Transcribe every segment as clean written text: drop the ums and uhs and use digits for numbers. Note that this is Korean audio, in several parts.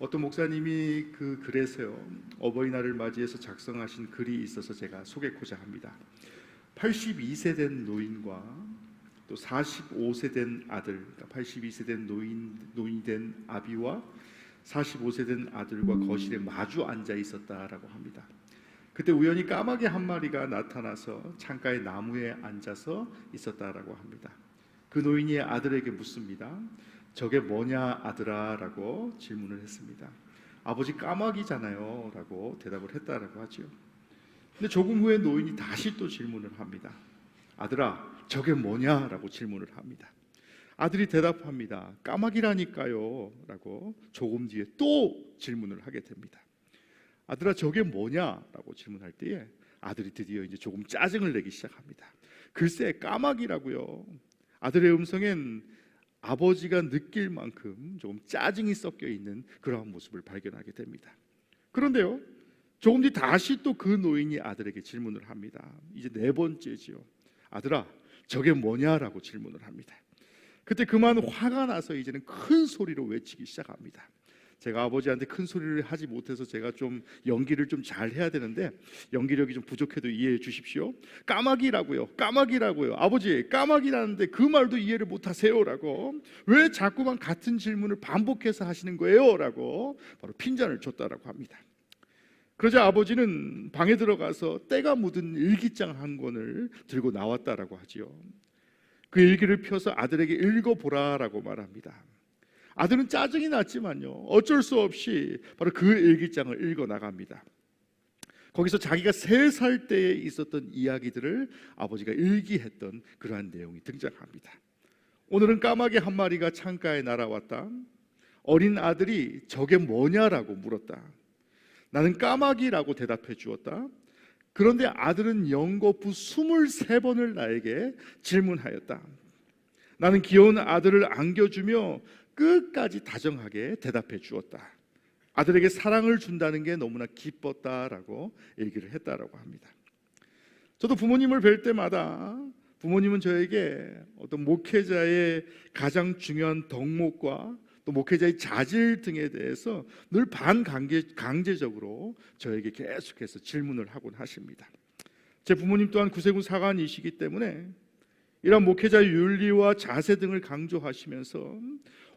어떤 목사님이 그 글에서요, 어버이날을 맞이해서 작성하신 글이 있어서 제가 소개하고자 합니다. 82세 된 노인과 또 45세 된 아들, 그러니까 82세 된 노인이 된 아비와 45세 된 아들과 거실에 마주 앉아 있었다라고 합니다. 그때 우연히 까마귀 한 마리가 나타나서 창가의 나무에 앉아서 있었다라고 합니다. 그 노인이 아들에게 묻습니다. 저게 뭐냐 아들아? 라고 질문을 했습니다. 아버지 까마귀잖아요 라고 대답을 했다라고 하죠. 근데 조금 후에 노인이 다시 또 질문을 합니다. 아들아 저게 뭐냐? 라고 질문을 합니다. 아들이 대답합니다. 까마귀라니까요 라고 조금 뒤에 또 질문을 하게 됩니다. 아들아 저게 뭐냐? 라고 질문할 때에 아들이 드디어 이제 조금 짜증을 내기 시작합니다. 글쎄 까마귀라고요. 아들의 음성엔 아버지가 느낄 만큼 조금 짜증이 섞여 있는 그러한 모습을 발견하게 됩니다. 그런데요, 조금 뒤 다시 또 그 노인이 아들에게 질문을 합니다. 이제 네 번째지요. 아들아, 저게 뭐냐라고 질문을 합니다. 그때 그만 화가 나서 이제는 큰 소리로 외치기 시작합니다. 제가 아버지한테 큰 소리를 하지 못해서 제가 좀 연기를 좀 잘 해야 되는데 연기력이 좀 부족해도 이해해 주십시오. 까마귀라고요. 까마귀라고요. 아버지 까마귀라는데 그 말도 이해를 못하세요 라고, 왜 자꾸만 같은 질문을 반복해서 하시는 거예요? 라고 바로 핀잔을 줬다라고 합니다. 그러자 아버지는 방에 들어가서 때가 묻은 일기장 한 권을 들고 나왔다라고 하지요. 그 일기를 펴서 아들에게 읽어보라라고 말합니다. 아들은 짜증이 났지만요, 어쩔 수 없이 바로 그 일기장을 읽어 나갑니다. 거기서 자기가 3살 때에 있었던 이야기들을 아버지가 일기했던 그러한 내용이 등장합니다. 오늘은 까마귀 한 마리가 창가에 날아왔다. 어린 아들이 저게 뭐냐라고 물었다. 나는 까마귀라고 대답해 주었다. 그런데 아들은 연거푸 23번을 나에게 질문하였다. 나는 귀여운 아들을 안겨주며 끝까지 다정하게 대답해 주었다. 아들에게 사랑을 준다는 게 너무나 기뻤다라고 얘기를 했다라고 합니다. 저도 부모님을 뵐 때마다 부모님은 저에게 어떤 목회자의 가장 중요한 덕목과 또 목회자의 자질 등에 대해서 늘 반강제적으로 저에게 계속해서 질문을 하곤 하십니다. 제 부모님 또한 구세군 사관이시기 때문에 이런 목회자의 윤리와 자세 등을 강조하시면서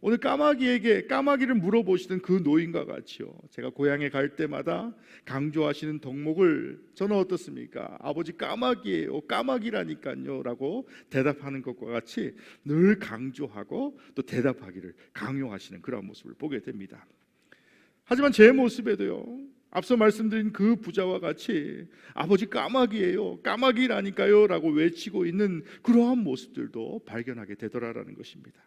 오늘 까마귀를 물어보시던 그 노인과 같이요, 제가 고향에 갈 때마다 강조하시는 덕목을 저는 어떻습니까? 아버지 까마귀예요, 까마귀라니까요 라고 대답하는 것과 같이 늘 강조하고 또 대답하기를 강요하시는 그런 모습을 보게 됩니다. 하지만 제 모습에도요, 앞서 말씀드린 그 부자와 같이 아버지 까마귀예요, 까마귀라니까요 라고 외치고 있는 그러한 모습들도 발견하게 되더라라는 것입니다.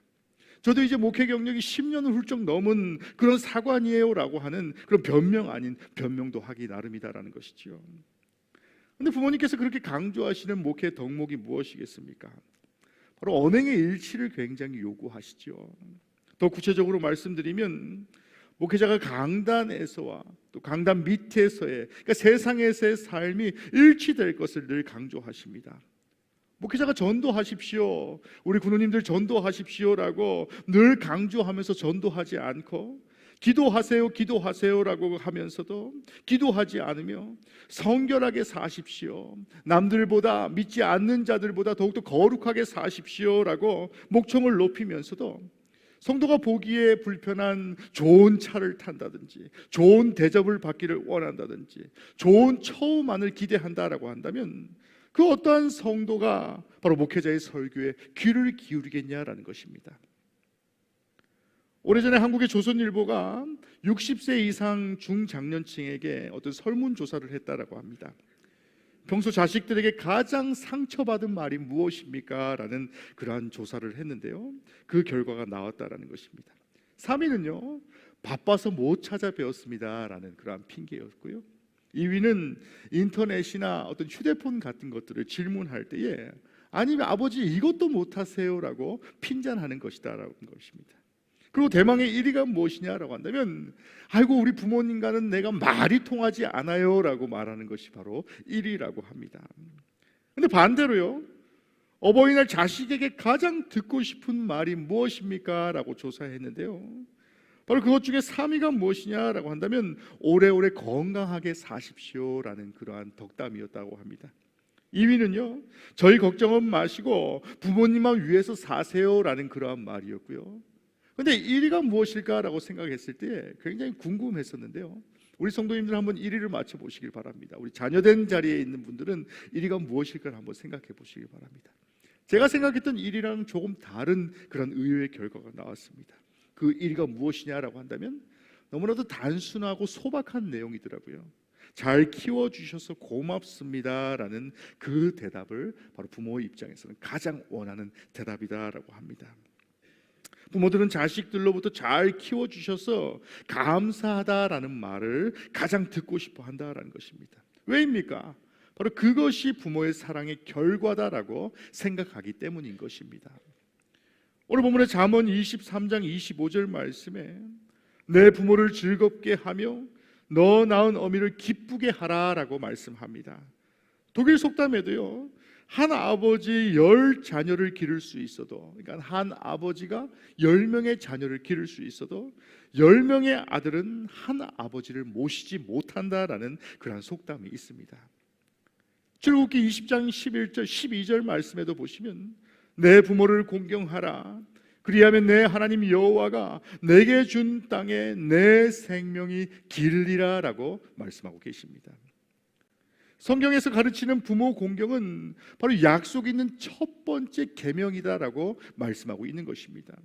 저도 이제 목회 경력이 10년을 훌쩍 넘은 그런 사관이에요 라고 하는 그런 변명 아닌 변명도 하기 나름이다라는 것이지요. 그런데 부모님께서 그렇게 강조하시는 목회 덕목이 무엇이겠습니까? 바로 언행의 일치를 굉장히 요구하시죠. 더 구체적으로 말씀드리면 목회자가 강단에서와 또 강단 밑에서의, 그러니까 세상에서의 삶이 일치될 것을 늘 강조하십니다. 목회자가 전도하십시오, 우리 군우님들 전도하십시오라고 늘 강조하면서 전도하지 않고, 기도하세요라고 하면서도 기도하지 않으며 성결하게 사십시오, 남들보다 믿지 않는 자들보다 더욱더 거룩하게 사십시오라고 목청을 높이면서도 성도가 보기에 불편한 좋은 차를 탄다든지 좋은 대접을 받기를 원한다든지 좋은 처우만을 기대한다라고 한다면 그 어떠한 성도가 바로 목회자의 설교에 귀를 기울이겠냐라는 것입니다. 오래전에 한국의 조선일보가 60세 이상 중장년층에게 어떤 설문조사를 했다라고 합니다. 평소 자식들에게 가장 상처받은 말이 무엇입니까? 라는 그러한 조사를 했는데요, 그 결과가 나왔다라는 것입니다. 3위는요, 바빠서 못 찾아 배웠습니다 라는 그러한 핑계였고요, 2위는 인터넷이나 어떤 휴대폰 같은 것들을 질문할 때에 아니면 아버지 이것도 못하세요 라고 핀잔하는 것이다라는 것입니다. 그리고 대망의 1위가 무엇이냐라고 한다면 아이고 우리 부모님과는 내가 말이 통하지 않아요 라고 말하는 것이 바로 1위라고 합니다. 그런데 반대로요, 어버이날 자식에게 가장 듣고 싶은 말이 무엇입니까? 라고 조사했는데요, 바로 그것 중에 3위가 무엇이냐라고 한다면 오래오래 건강하게 사십시오라는 그러한 덕담이었다고 합니다. 2위는요, 저희 걱정은 마시고 부모님만 위해서 사세요라는 그러한 말이었고요. 근데 1위가 무엇일까라고 생각했을 때 굉장히 궁금했었는데요. 우리 성도님들 한번 1위를 맞춰보시길 바랍니다. 우리 자녀된 자리에 있는 분들은 1위가 무엇일까 한번 생각해 보시길 바랍니다. 제가 생각했던 1위랑 조금 다른 그런 의외의 결과가 나왔습니다. 그 1위가 무엇이냐라고 한다면 너무나도 단순하고 소박한 내용이더라고요. 잘 키워주셔서 고맙습니다라는 그 대답을 바로 부모의 입장에서는 가장 원하는 대답이다라고 합니다. 부모들은 자식들로부터 잘 키워주셔서 감사하다라는 말을 가장 듣고 싶어 한다라는 것입니다. 왜입니까? 바로 그것이 부모의 사랑의 결과다라고 생각하기 때문인 것입니다. 오늘 본문의 잠언 23장 25절 말씀에 내 부모를 즐겁게 하며 너 낳은 어미를 기쁘게 하라라고 말씀합니다. 독일 속담에도요, 한 아버지 10자녀를 기를 수 있어도, 그러니까 한 아버지가 10명의 자녀를 기를 수 있어도 10명의 아들은 한 아버지를 모시지 못한다라는 그런 속담이 있습니다. 출애굽기 20장 11절 12절 말씀에도 보시면 내 부모를 공경하라 그리하면 내 하나님 여호와가 내게 준 땅에 내 생명이 길리라라고 말씀하고 계십니다. 성경에서 가르치는 부모 공경은 바로 약속 있는 첫 번째 계명이다라고 말씀하고 있는 것입니다.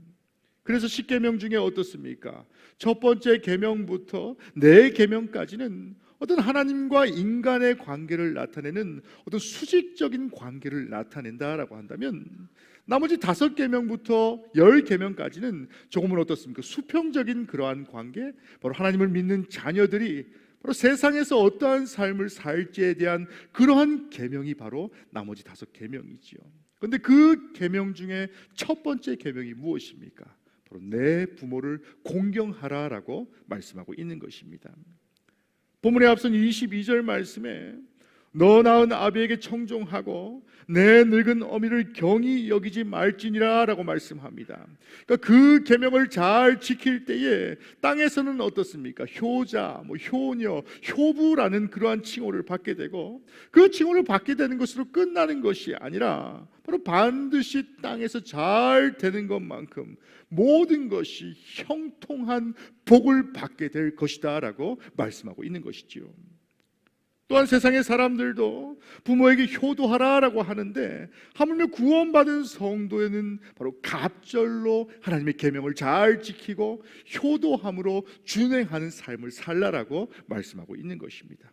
그래서 10계명 중에 어떻습니까? 첫 번째 계명부터 네 계명까지는 어떤 하나님과 인간의 관계를 나타내는 어떤 수직적인 관계를 나타낸다라고 한다면 나머지 5계명부터 10계명까지는 조금은 어떻습니까? 수평적인 그러한 관계, 바로 하나님을 믿는 자녀들이 바로 세상에서 어떠한 삶을 살지에 대한 그러한 계명이 바로 나머지 5계명이지요. 그런데 그 계명 중에 첫 번째 계명이 무엇입니까? 바로 내 부모를 공경하라라고 말씀하고 있는 것입니다. 본문에 앞선 22절 말씀에 너 낳은 아비에게 청종하고 내 늙은 어미를 경히 여기지 말지니라 라고 말씀합니다. 그러니까 그 계명을 잘 지킬 때에 땅에서는 어떻습니까? 효자, 효녀, 효부라는 그러한 칭호를 받게 되고 그 칭호를 받게 되는 것으로 끝나는 것이 아니라 바로 반드시 땅에서 잘 되는 것만큼 모든 것이 형통한 복을 받게 될 것이다 라고 말씀하고 있는 것이지요. 또한 세상의 사람들도 부모에게 효도하라라고 하는데 하물며 구원받은 성도에는 바로 갑절로 하나님의 계명을 잘 지키고 효도함으로 준행하는 삶을 살라라고 말씀하고 있는 것입니다.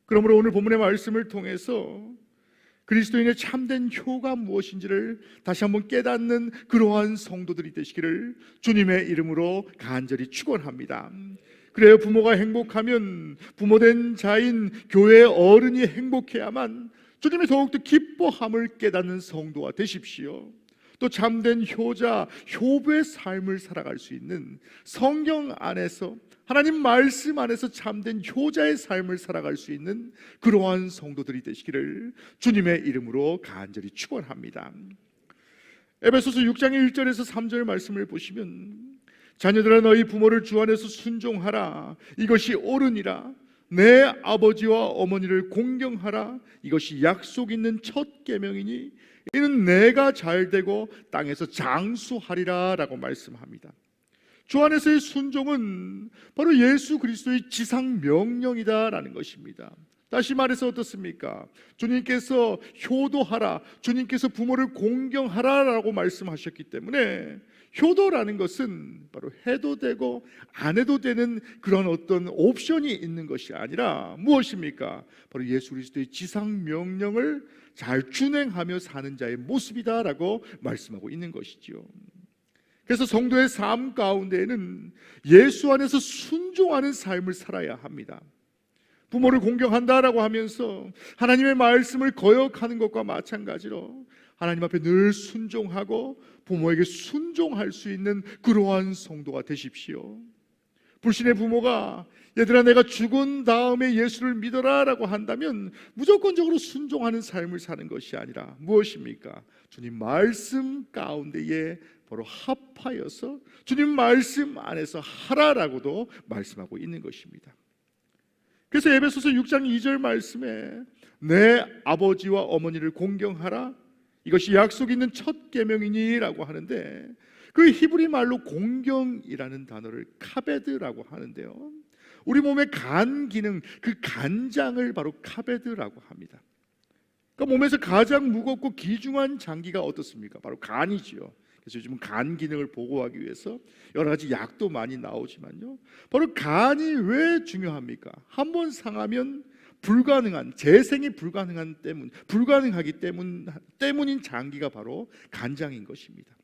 그러므로 오늘 본문의 말씀을 통해서 그리스도인의 참된 효가 무엇인지를 다시 한번 깨닫는 그러한 성도들이 되시기를 주님의 이름으로 간절히 축원합니다. 그래요, 부모가 행복하면 부모된 자인 교회의 어른이 행복해야만 주님이 더욱더 기뻐함을 깨닫는 성도가 되십시오. 또 참된 효자, 효부의 삶을 살아갈 수 있는 성경 안에서 하나님 말씀 안에서 참된 효자의 삶을 살아갈 수 있는 그러한 성도들이 되시기를 주님의 이름으로 간절히 축원합니다. 에베소서 6장의 1절에서 3절 말씀을 보시면 자녀들아 너희 부모를 주 안에서 순종하라 이것이 옳으니라 내 아버지와 어머니를 공경하라 이것이 약속 있는 첫 계명이니 이는 내가 잘되고 땅에서 장수하리라 라고 말씀합니다. 주 안에서의 순종은 바로 예수 그리스도의 지상 명령이다라는 것입니다. 다시 말해서 어떻습니까? 주님께서 효도하라, 주님께서 부모를 공경하라라고 말씀하셨기 때문에 효도라는 것은 바로 해도 되고 안 해도 되는 그런 어떤 옵션이 있는 것이 아니라 무엇입니까? 바로 예수 그리스도의 지상 명령을 잘 준행하며 사는 자의 모습이다라고 말씀하고 있는 것이지요. 그래서 성도의 삶 가운데에는 예수 안에서 순종하는 삶을 살아야 합니다. 부모를 공경한다라고 하면서 하나님의 말씀을 거역하는 것과 마찬가지로 하나님 앞에 늘 순종하고 부모에게 순종할 수 있는 그러한 성도가 되십시오. 불신의 부모가 얘들아 내가 죽은 다음에 예수를 믿어라 라고 한다면 무조건적으로 순종하는 삶을 사는 것이 아니라 무엇입니까? 주님 말씀 가운데에 바로 합하여서 주님 말씀 안에서 하라라고도 말씀하고 있는 것입니다. 그래서 에베소서 6장 2절 말씀에 내 아버지와 어머니를 공경하라, 이것이 약속 있는 첫 계명이니라고 하는데, 그 히브리 말로 공경이라는 단어를 카베드라고 하는데요, 우리 몸의 간 기능, 그 간장을 바로 카베드라고 합니다. 그러니까 몸에서 가장 무겁고 귀중한 장기가 어떻습니까? 바로 간이지요. 그래서 요즘은 간 기능을 보고하기 위해서 여러 가지 약도 많이 나오지만요, 바로 간이 왜 중요합니까? 한번 상하면 불가능한, 재생이 불가능하기 때문인 장기가 바로 간장인 것입니다.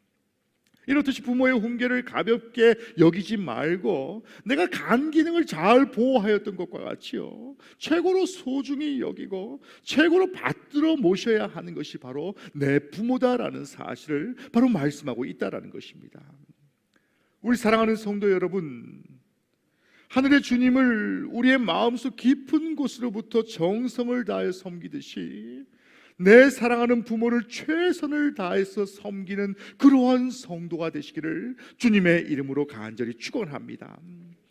이렇듯이 부모의 훈계를 가볍게 여기지 말고 내가 간 기능을 잘 보호하였던 것과 같이요, 최고로 소중히 여기고 최고로 받들어 모셔야 하는 것이 바로 내 부모다라는 사실을 바로 말씀하고 있다라는 것입니다. 우리 사랑하는 성도 여러분, 하늘의 주님을 우리의 마음속 깊은 곳으로부터 정성을 다해 섬기듯이 내 사랑하는 부모를 최선을 다해서 섬기는 그러한 성도가 되시기를 주님의 이름으로 간절히 축원합니다.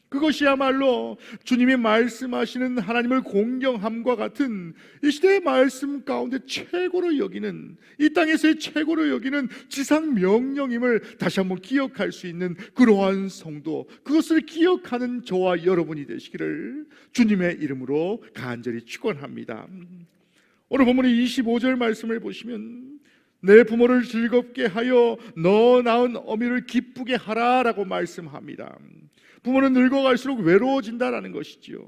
그것이야말로 주님이 말씀하시는 하나님을 공경함과 같은 이 시대의 말씀 가운데 최고로 여기는, 이 땅에서의 최고로 여기는 지상 명령임을 다시 한번 기억할 수 있는 그러한 성도, 그것을 기억하는 저와 여러분이 되시기를 주님의 이름으로 간절히 축원합니다. 오늘 본문의 25절 말씀을 보시면 내 부모를 즐겁게 하여 너 낳은 어미를 기쁘게 하라라고 말씀합니다. 부모는 늙어갈수록 외로워진다라는 것이지요.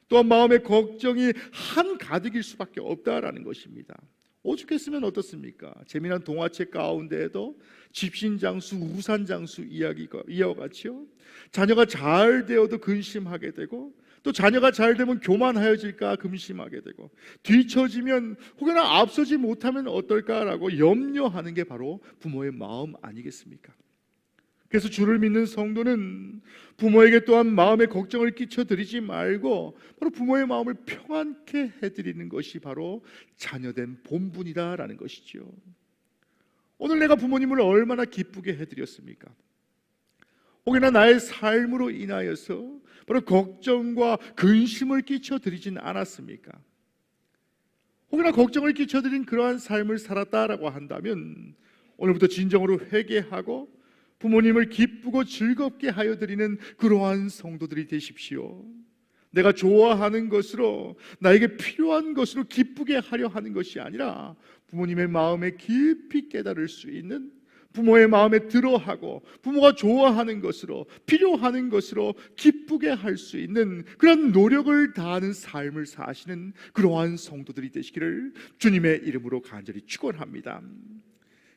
또한 마음의 걱정이 한가득일 수밖에 없다라는 것입니다. 오죽했으면 어떻습니까? 재미난 동화책 가운데에도 집신장수, 우산장수 이야와 같이요, 자녀가 잘 되어도 근심하게 되고, 또 자녀가 잘 되면 교만하여질까 근심하게 되고, 뒤처지면 혹여나 앞서지 못하면 어떨까라고 염려하는 게 바로 부모의 마음 아니겠습니까? 그래서 주를 믿는 성도는 부모에게 또한 마음의 걱정을 끼쳐드리지 말고 바로 부모의 마음을 평안케 해드리는 것이 바로 자녀된 본분이다라는 것이죠. 오늘 내가 부모님을 얼마나 기쁘게 해드렸습니까? 혹여나 나의 삶으로 인하여서 바로 걱정과 근심을 끼쳐드리진 않았습니까? 혹여나 걱정을 끼쳐드린 그러한 삶을 살았다라고 한다면 오늘부터 진정으로 회개하고 부모님을 기쁘고 즐겁게 하여 드리는 그러한 성도들이 되십시오. 내가 좋아하는 것으로, 나에게 필요한 것으로 기쁘게 하려 하는 것이 아니라 부모님의 마음에 깊이 깨달을 수 있는, 부모의 마음에 들어하고 부모가 좋아하는 것으로, 필요하는 것으로 기쁘게 할 수 있는 그런 노력을 다하는 삶을 사시는 그러한 성도들이 되시기를 주님의 이름으로 간절히 축원합니다.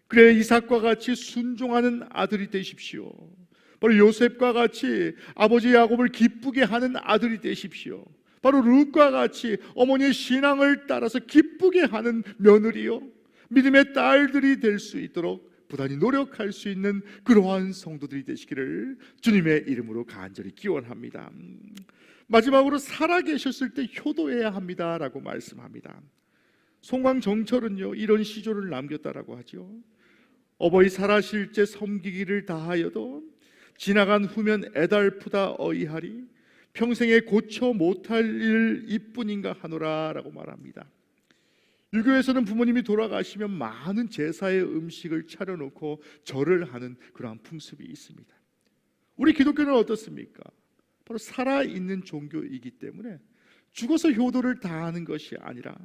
그래 이삭과 같이 순종하는 아들이 되십시오. 바로 요셉과 같이 아버지 야곱을 기쁘게 하는 아들이 되십시오. 바로 룻과 같이 어머니의 신앙을 따라서 기쁘게 하는 며느리요, 믿음의 딸들이 될 수 있도록 부단히 노력할 수 있는 그러한 성도들이 되시기를 주님의 이름으로 간절히 기원합니다. 마지막으로 살아계셨을 때 효도해야 합니다라고 말씀합니다. 송광정철은요 이런 시조를 남겼다라고 하죠. 어버이 살아실 때 섬기기를 다하여도 지나간 후면 애달프다 어이하리, 평생에 고쳐 못할 일 이뿐인가 하노라라고 말합니다. 유교에서는 부모님이 돌아가시면 많은 제사의 음식을 차려놓고 절을 하는 그러한 풍습이 있습니다. 우리 기독교는 어떻습니까? 바로 살아있는 종교이기 때문에 죽어서 효도를 다하는 것이 아니라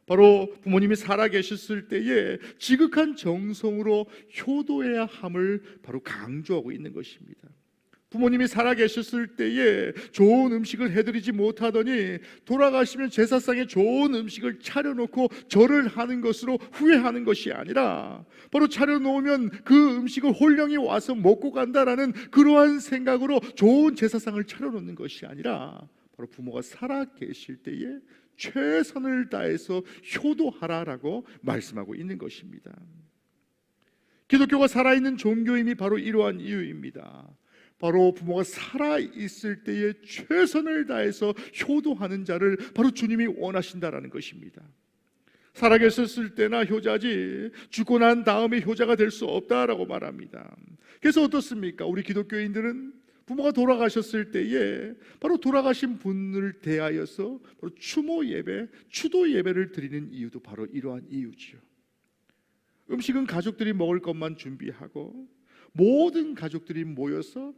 바로 부모님이 살아계셨을 때에 지극한 정성으로 효도해야 함을 바로 강조하고 있는 것입니다. 부모님이 살아계셨을 때에 좋은 음식을 해드리지 못하더니 돌아가시면 제사상에 좋은 음식을 차려놓고 절을 하는 것으로 후회하는 것이 아니라 바로 차려놓으면 그 음식을 홀령이 와서 먹고 간다라는 그러한 생각으로 좋은 제사상을 차려놓는 것이 아니라 바로 부모가 살아계실 때에 최선을 다해서 효도하라라고 말씀하고 있는 것입니다. 기독교가 살아있는 종교임이 바로 이러한 이유입니다. 바로 부모가 살아있을 때에 최선을 다해서 효도하는 자를 바로 주님이 원하신다라는 것입니다. 살아계셨을 때나 효자지 죽고 난 다음에 효자가 될 수 없다라고 말합니다. 그래서 어떻습니까? 우리 기독교인들은 부모가 돌아가셨을 때에 바로 돌아가신 분을 대하여서 바로 추모 예배, 추도 예배를 드리는 이유도 바로 이러한 이유지요. 음식은 가족들이 먹을 것만 준비하고 모든 가족들이 모여서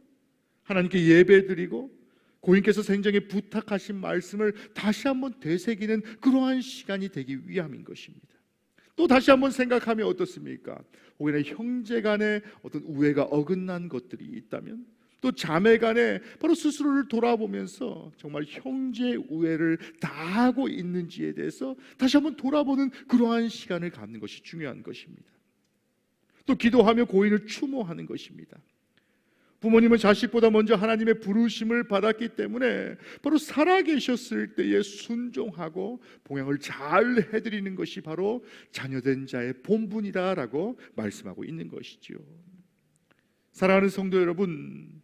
하나님께 예배드리고 고인께서 생전에 부탁하신 말씀을 다시 한번 되새기는 그러한 시간이 되기 위함인 것입니다. 또 다시 한번 생각하면 어떻습니까? 혹여나 형제 간에 어떤 우애가 어긋난 것들이 있다면, 또 자매 간에 바로 스스로를 돌아보면서 정말 형제 우애를 다하고 있는지에 대해서 다시 한번 돌아보는 그러한 시간을 갖는 것이 중요한 것입니다. 또 기도하며 고인을 추모하는 것입니다. 부모님은 자식보다 먼저 하나님의 부르심을 받았기 때문에 바로 살아계셨을 때에 순종하고 봉양을 잘 해드리는 것이 바로 자녀된 자의 본분이다라고 말씀하고 있는 것이죠. 사랑하는 성도 여러분,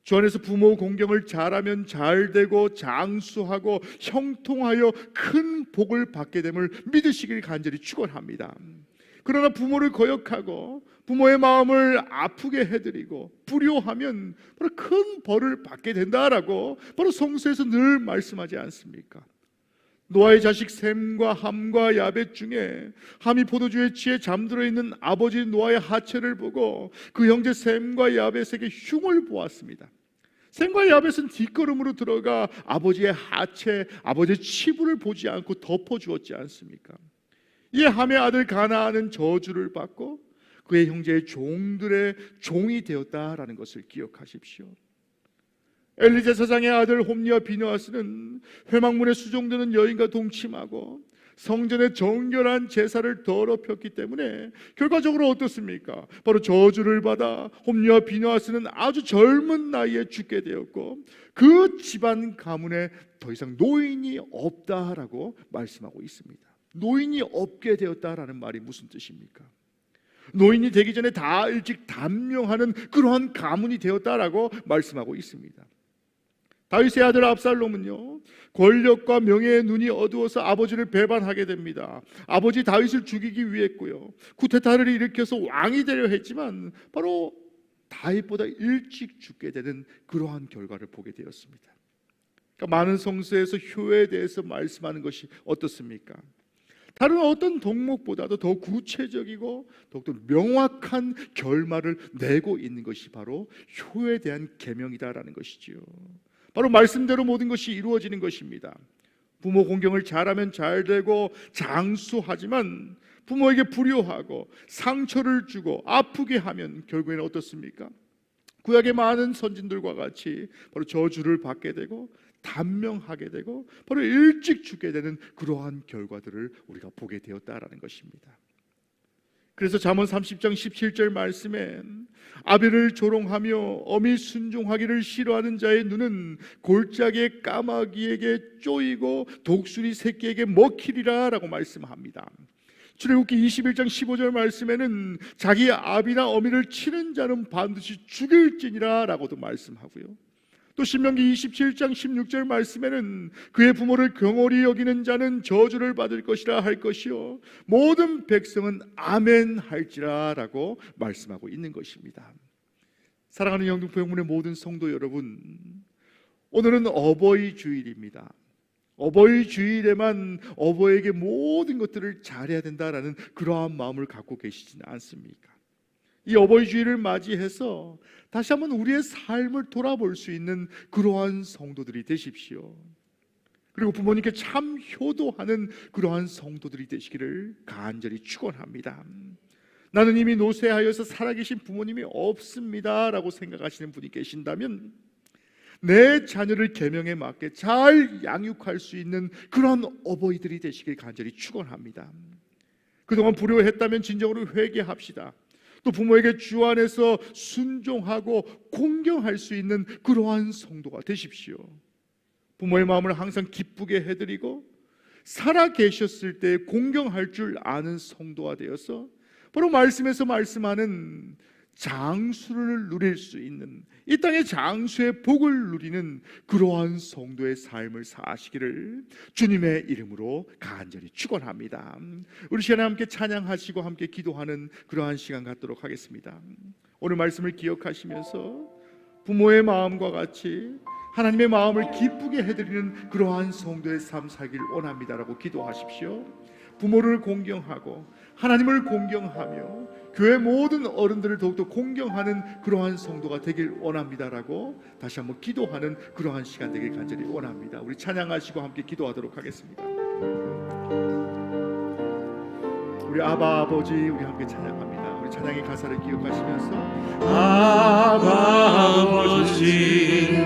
주 안에서 부모 공경을 잘하면 잘되고 장수하고 형통하여 큰 복을 받게 됨을 믿으시길 간절히 축원합니다. 그러나 부모를 거역하고 부모의 마음을 아프게 해드리고 불효하면 바로 큰 벌을 받게 된다라고 바로 성서에서 늘 말씀하지 않습니까? 노아의 자식 셈과 함과 야벳 중에 함이 포도주에 취해 잠들어 있는 아버지 노아의 하체를 보고 그 형제 셈과 야벳에게 흉을 보았습니다. 셈과 야벳은 뒷걸음으로 들어가 아버지의 하체, 아버지의 치부를 보지 않고 덮어주었지 않습니까? 이에 함의 아들 가나안은 저주를 받고 그의 형제의 종들의 종이 되었다라는 것을 기억하십시오. 엘리제사장의 아들 홈리와 비느하스는 회막문에 수종드는 여인과 동침하고 성전의 정결한 제사를 더럽혔기 때문에 결과적으로 어떻습니까? 바로 저주를 받아 홈리와 비느하스는 아주 젊은 나이에 죽게 되었고 그 집안 가문에 더 이상 노인이 없다라고 말씀하고 있습니다. 노인이 없게 되었다라는 말이 무슨 뜻입니까? 노인이 되기 전에 다 일찍 단명하는 그러한 가문이 되었다라고 말씀하고 있습니다. 다윗의 아들 압살롬은요, 권력과 명예의 눈이 어두워서 아버지를 배반하게 됩니다. 아버지 다윗을 죽이기 위했고요, 쿠데타를 일으켜서 왕이 되려 했지만 바로 다윗보다 일찍 죽게 되는 그러한 결과를 보게 되었습니다. 그러니까 많은 성서에서 효에 대해서 말씀하는 것이 어떻습니까? 다른 어떤 덕목보다도 더 구체적이고 더욱더 명확한 결말을 내고 있는 것이 바로 효에 대한 계명이다라는 것이지요. 바로 말씀대로 모든 것이 이루어지는 것입니다. 부모 공경을 잘하면 잘되고 장수하지만 부모에게 불효하고 상처를 주고 아프게 하면 결국에는 어떻습니까? 구약의 많은 선진들과 같이 바로 저주를 받게 되고 단명하게 되고 바로 일찍 죽게 되는 그러한 결과들을 우리가 보게 되었다라는 것입니다. 그래서 잠언 30장 17절 말씀엔 아비를 조롱하며 어미 순종하기를 싫어하는 자의 눈은 골짜기의 까마귀에게 쪼이고 독수리 새끼에게 먹히리라 라고 말씀합니다. 출애굽기 21장 15절 말씀에는 자기 아비나 어미를 치는 자는 반드시 죽일지니라 라고도 말씀하고요, 또 신명기 27장 16절 말씀에는 그의 부모를 경홀히 여기는 자는 저주를 받을 것이라 할 것이요 모든 백성은 아멘 할지라 라고 말씀하고 있는 것입니다. 사랑하는 영등포영문의 모든 성도 여러분, 오늘은 어버이 주일입니다. 어버이 주일에만 어버이에게 모든 것들을 잘해야 된다라는 그러한 마음을 갖고 계시지는 않습니까? 이 어버이 주일을 맞이해서 다시 한번 우리의 삶을 돌아볼 수 있는 그러한 성도들이 되십시오. 그리고 부모님께 참 효도하는 그러한 성도들이 되시기를 간절히 축원합니다. 나는 이미 노쇠하여서 살아계신 부모님이 없습니다 라고 생각하시는 분이 계신다면 내 자녀를 계명에 맞게 잘 양육할 수 있는 그런 어버이들이 되시길 간절히 축원합니다. 그동안 불효했다면 진정으로 회개합시다. 또 부모에게 주 안에서 순종하고 공경할 수 있는 그러한 성도가 되십시오. 부모의 마음을 항상 기쁘게 해드리고 살아 계셨을 때 공경할 줄 아는 성도가 되어서 바로 말씀에서 말씀하는 장수를 누릴 수 있는, 이 땅의 장수의 복을 누리는 그러한 성도의 삶을 사시기를 주님의 이름으로 간절히 축원합니다. 우리 시간에 함께 찬양하시고 함께 기도하는 그러한 시간 갖도록 하겠습니다. 오늘 말씀을 기억하시면서 부모의 마음과 같이 하나님의 마음을 기쁘게 해드리는 그러한 성도의 삶 살기를 원합니다라고 기도하십시오. 부모를 공경하고 하나님을 공경하며 교회 모든 어른들을 더욱더 공경하는 그러한 성도가 되길 원합니다라고 다시 한번 기도하는 그러한 시간 되길 간절히 원합니다. 우리 찬양하시고 함께 기도하도록 하겠습니다. 우리 아바 아버지, 우리 함께 찬양합니다. 우리 찬양의 가사를 기억하시면서 아바 아버지,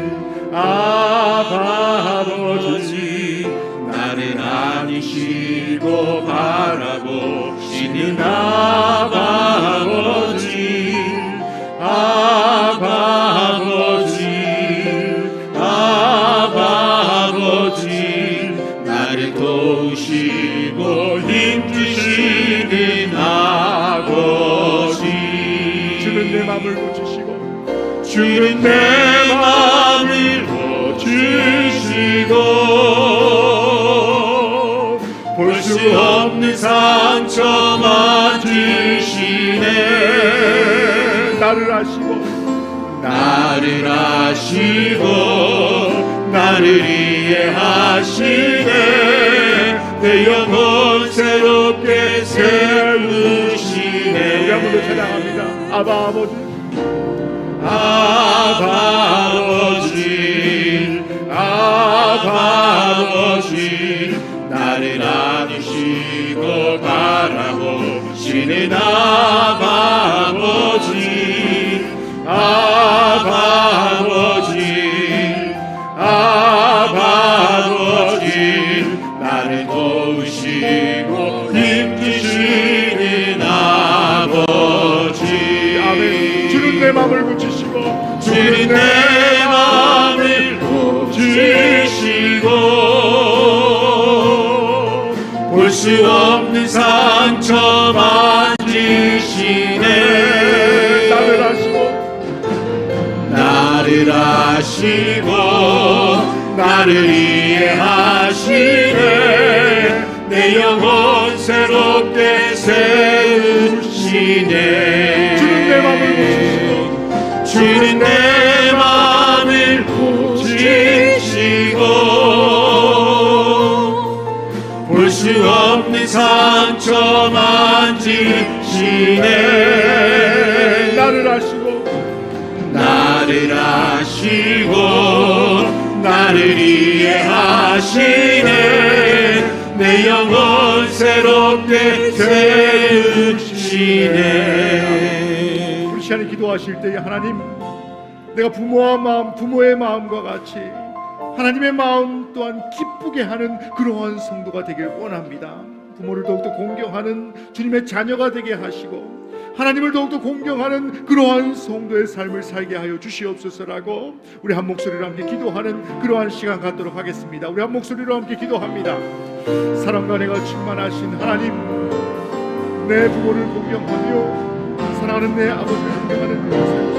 아바 아버지, 나를 안으시고 바라보시는 아바 아버지, 아바 아버지, 아바 아버지, 나를 도우시고 힘주시는 아버지. 주는 내 마음을 고치시고, 주는 내 마음을 고치시고 볼 수 없는 상처 만지시네. 나를 아시고 나를 아시고 나를 이해하시네. 내 영혼 새롭게 세우시네. 우리 한번 더 찬양합니다. 아바 아버지, 아바 아버지, 아바 아버지, 나를 안으시고 바라보시는 아바 아버지, 아바 아버지, 아바 아버지, 나를 도우시고 힘주시는 아버지. 아멘. 주는 내 마음을 고치시고, 주는 내 마음을 고치시고 볼 수 없는 상처 만지시네. 나를 아시고 나를 아시고 나를 이해하시네. 내 영혼 새롭게 세우시네. 주는 내 마음을 고치시고, 주는 내 마음을 고치시고 볼 수 없는 상처 만지시네. 나를 아시고 나를 아시고 나를 이해하시네. 내 영혼 새롭게 세우시네. 우리 시간에 기도하실 때에 하나님, 내가 부모의 마음과 같이 하나님의 마음 또한 기쁘게 하는 그러한 성도가 되길 원합니다. 부모를 더욱더 공경하는 주님의 자녀가 되게 하시고 하나님을 더욱더 공경하는 그러한 성도의 삶을 살게 하여 주시옵소서라고 우리 한 목소리로 함께 기도하는 그러한 시간 갖도록 하겠습니다. 우리 한 목소리로 함께 기도합니다. 사랑과 은혜가 충만하신 하나님, 내 부모를 공경하며 사랑하는 내 아버지를 공경하는 그런 삶을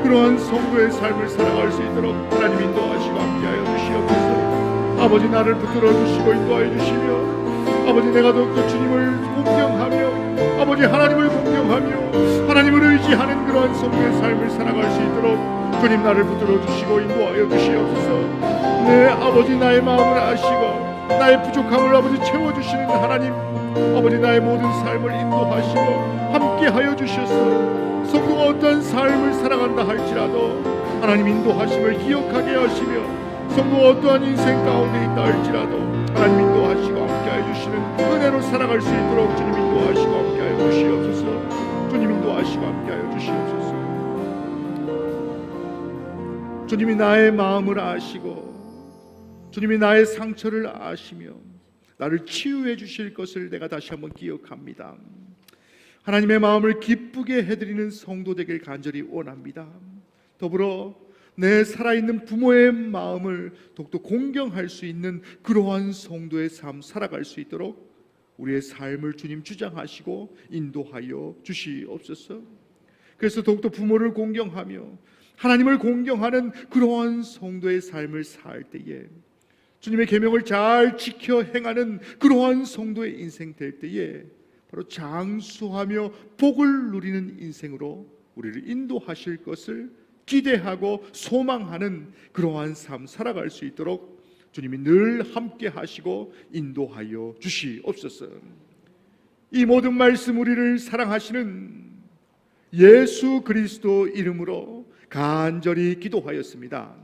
그러한 성도의 삶을 살아갈 수 있도록 하나님 인도하시고 함께하여 주시옵소서. 아버지, 나를 붙들어 주시고 인도하여 주시며, 아버지, 내가 더욱더 주님을 공경하며 아버지 하나님을 공경하며 하나님을 의지하는 그러한 성도의 삶을 살아갈 수 있도록 주님 나를 붙들어 주시고 인도하여 주시옵소서. 내 아버지, 나의 마음을 아시고 나의 부족함을 아버지 채워주시는 하나님, 아버지, 나의 모든 삶을 인도하시고 함께하여 주셔서 성도가 어떠한 삶을 살아간다 할지라도 하나님 인도하심을 기억하게 하시며, 성도가 어떠한 인생 가운데 있다 할지라도 하나님 인도하시고 함께하여 주시는 은혜로 살아갈 수 있도록 주님 인도하시고 함께하여 주시옵소서. 주님 인도하시고 함께하여 주시옵소서. 주님이 나의 마음을 아시고 주님이 나의 상처를 아시며 나를 치유해 주실 것을 내가 다시 한번 기억합니다. 하나님의 마음을 기쁘게 해드리는 성도 되길 간절히 원합니다. 더불어 내 살아있는 부모의 마음을 더욱더 공경할 수 있는 그러한 성도의 삶 살아갈 수 있도록 우리의 삶을 주님 주장하시고 인도하여 주시옵소서. 그래서 더욱더 부모를 공경하며 하나님을 공경하는 그러한 성도의 삶을 살 때에, 주님의 계명을 잘 지켜 행하는 그러한 성도의 인생 될 때에 바로 장수하며 복을 누리는 인생으로 우리를 인도하실 것을 기대하고 소망하는 그러한 삶 살아갈 수 있도록 주님이 늘 함께 하시고 인도하여 주시옵소서. 이 모든 말씀 우리를 사랑하시는 예수 그리스도 이름으로 간절히 기도하였습니다.